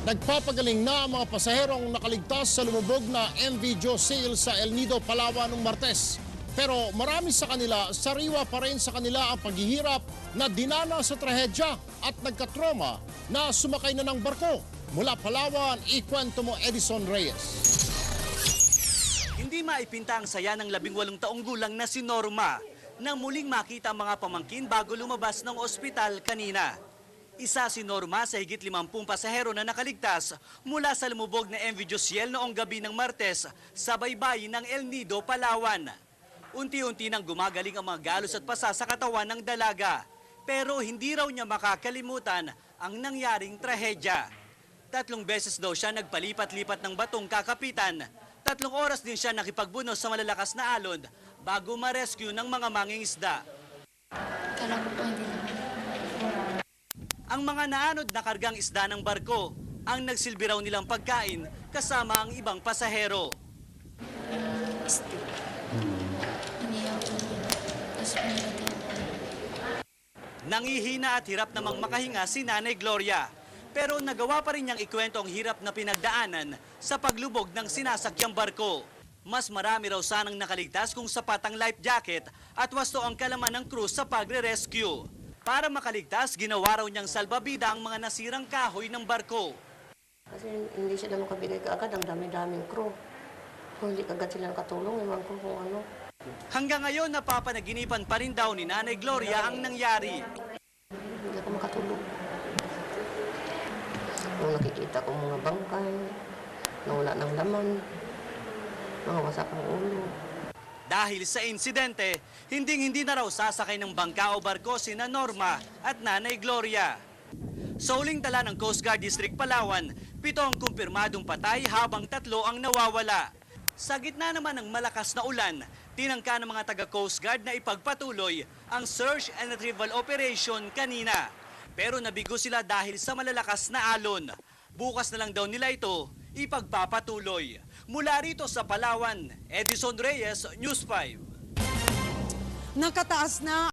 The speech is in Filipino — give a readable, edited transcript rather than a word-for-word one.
Nagpapagaling na ang mga pasaherong nakaligtas sa lumubog na MV Josail sa El Nido, Palawan noong Martes. Pero marami sa kanila, sariwa pa rin sa kanila ang paghihirap na dinana sa trahedya at nagkatroma na sumakay na ng barko. Mula Palawan, ikwento mo Edison Reyes. Hindi maipinta ang saya ng 18 taong gulang na si Norma nang muling makita ang mga pamangkin bago lumabas ng ospital kanina. Isa si Norma sa higit 50 pasahero na nakaligtas mula sa lumubog na MV Josail noong gabi ng Martes sa baybayin ng El Nido, Palawan. Unti-unti nang gumagaling ang mga galos at pasa sa katawan ng dalaga. Pero hindi raw niya makakalimutan ang nangyaring trahedya. 3 beses daw siya nagpalipat-lipat ng batong kakapitan. 3 oras din siya nakipagbunos sa malalakas na alon bago ma-rescue ng mga mangingisda. Kala ko po hindi naman. Ang mga naanod na kargang isda ng barko ang nagsilbi raw nilang pagkain kasama ang ibang pasahero. Stick. Inihaw ko yun. Tapos pinagatihan ko. Nangihina at hirap namang makahinga si Nanay Gloria. Pero nagawa pa rin niyang ikwento ang hirap na pinagdaanan sa paglubog ng sinasakyang barko. Mas marami raw sanang nakaligtas kung sapat ang life jacket at wasto ang kalaman ng crew sa pagre-rescue. Para makaligtas, ginawa raw niyang salbabida ang mga nasirang kahoy ng barko. Kasi hindi sila makabigay kaagad, ang dami-daming crew. Kung hindi kaagad sila nakatulong, ewan ko kung ano. Hanggang ngayon, napapanaginipan pa rin daw ni Nanay Gloria ang nangyari. Hindi ako makatulog. Nung nakikita ko mga bangkay, nawala ng laman, mga wasak ang ulo. Dahil sa insidente, hindi na raw sasakay ng bangka o barko sina Norma at Nanay Gloria. Sa huling tala ng Coast Guard District Palawan, 7 ang kumpirmadong patay habang 3 ang nawawala. Sa gitna naman ng malakas na ulan, tinangka ng mga taga-Coast Guard na ipagpatuloy ang search and retrieval operation kanina. Pero nabigo sila dahil sa malalakas na alon. Bukas na lang daw nila ito ipagpapatuloy. Mula rito sa Palawan, Edison Reyes, News 5. Nakataas na